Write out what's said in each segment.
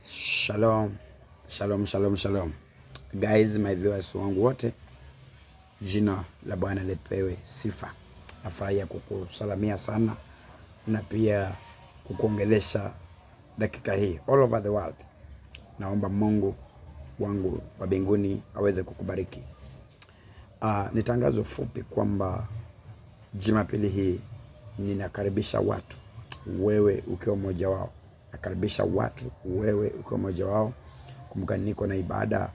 Shalom, shalom, shalom, shalom. Guys, my viewers wangu wote, jina la Bwana lipewe sifa. Nafurahia kukusalamia sana na pia kukuongelesha dakika hii all over the world. Naomba Mungu wangu wa mbinguni aweze kukubariki. Ni tangazo fupi kwamba Jumapili hii ninakaribisha watu, wewe ukiwa mmoja wao. Nakaribisha watu, wewe ukiwa mmoja wao. Kumbuka niko na ibada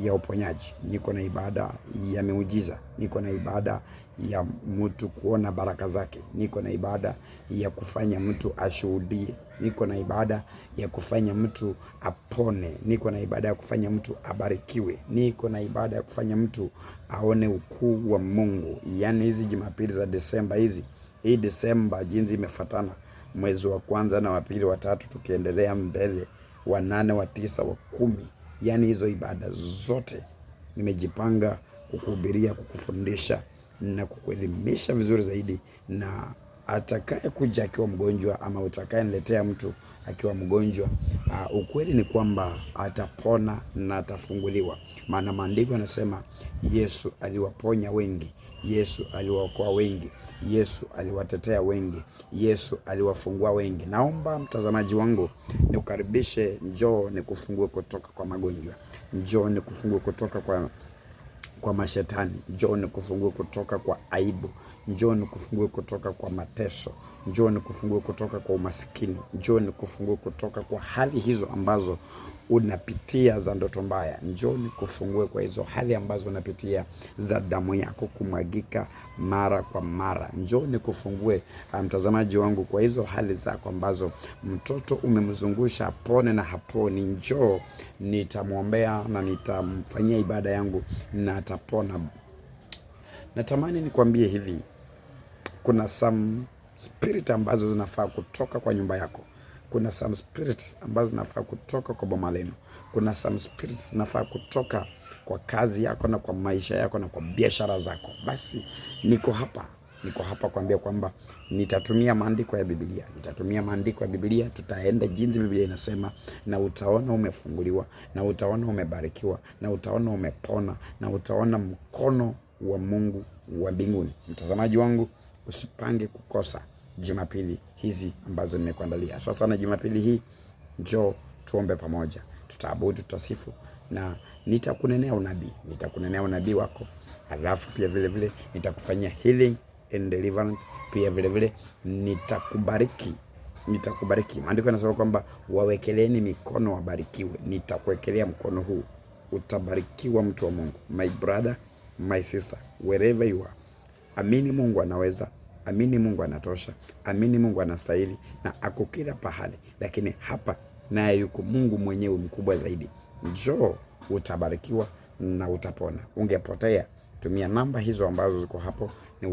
ya uponyaji, niko na ibada ya miujiza, niko na ibada ya mtu kuona baraka zake, niko na ibada ya kufanya mtu ashuhudie, niko na ibada ya kufanya mtu apone, niko na ibada ya kufanya mtu abarikiwe, niko na ibada ya kufanya mtu aone ukuu wa Mungu. Yaani hizi Jumapili za Desemba hii Desemba jinsi imefuatana, mwezi wa kwanza na wa pili, wa tatu, tukiendelea mbele, wa 8, wa 9, wa 10. Yaani hizo ibada zote nimejipanga kukuhubiria, kukufundisha na kukuelimisha vizuri zaidi. Na atakaye kuja akiwa mgonjwa ama utakaye niletea mtu akiwa mgonjwa, ukweli ni kwamba atapona na atafunguliwa. Maana maandiko yanasema Yesu aliwaponya wengi, Yesu aliwaokoa wengi, Yesu aliwatetea wengi, Yesu aliwafungua wengi. Naomba mtazamaji wangu nikukaribishe, njoo nikufungue kutoka kwa magonjwa, njoo nikufungue kutoka kwa mashetani, njoo nikufungue kutoka kwa aibu, njoo nikufungue kutoka kwa mateso, njoo nikufungue kutoka kwa umaskini, njoo nikufungue kutoka kwa hali hizo ambazo unapitia za ndoto mbaya, njoo nikufungue kwa hizo hali ambazo unapitia za damu yako kumwagika mara kwa mara, njoo nikufungue mtazamaji wangu kwa hizo hali zako ambazo mtoto umemzungusha apone na haponi. Njoo nitamwombea na nitamfanyia ibada yangu na atapona. Natamani nikwambie hivi, kuna some spirit ambazo zinafaa kutoka kwa nyumba yako. Kuna some spirit ambazo zinafaa kutoka kwa boma lenu. Kuna some spirit zinafaa kutoka kwa kazi yako na kwa maisha yako na kwa biashara zako. Basi niko hapa kuambia kwamba nitatumia maandiko ya Biblia. Nitatumia maandiko ya Biblia, tutaenda jinsi Biblia inasema, na utaona umefunguliwa, na utaona umebarikiwa, na utaona umepona, na utaona mkono wa Mungu wa mbinguni. Mtazamaji wangu, usipange kukosa Jumapili hizi ambazo nimekuandalia. Sasa sana Jumapili hii, njoo tuombe pamoja. Tutaabudu, tutasifu na nitakunenea unabii wako. Alafu pia vile vile nitakufanyia healing and deliverance. Pia vile vile nitakubariki. Maandiko yanasema kwamba wawekeleeni mikono wabarikiwe. Nitakuwekelea mkono huu, utabarikiwa mtu wa Mungu. My brother, my sister, wherever you are, amini Mungu anaweza, amini Mungu anatosha, amini Mungu anastahili na ako kila pahali. Lakini hapa naye yuko Mungu mwenyewe mkubwa zaidi. Njoo utabarikiwa na utapona. Ungepotea, tumia namba hizo ambazo ziko hapo. Ni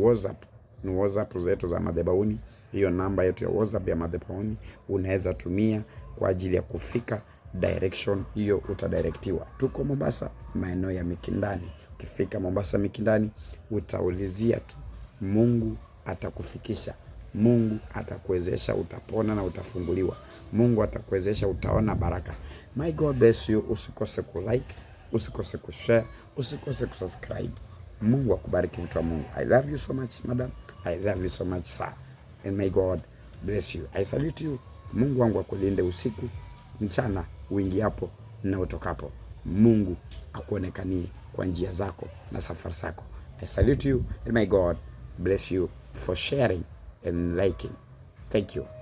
WhatsApp zetu za madhabahuni. Hiyo namba yetu ya WhatsApp ya madhabahuni unaweza tumia kwa ajili ya kufika direction hiyo, utadirectiwa. Tuko Mombasa, maeneo ya Mikindani. Ukifika Mombasa Mikindani, utaulizia tu, Mungu atakufikisha. Mungu atakuwezesha, utapona na utafunguliwa. Mungu atakuwezesha, utaona baraka. My God bless you. Usikose kulike, usikose kushare, usikose kusubscribe. Mungu akubariki mtu wa Mungu. I love you so much, madam. I love you so much, sir. And may God bless you. I salute you. Mungu wangu akulinde usiku, mchana, uingiapo na utokapo. Mungu akuonekanie kwa njia zako na safari zako. I salute you and may God bless you for sharing and liking. Thank you.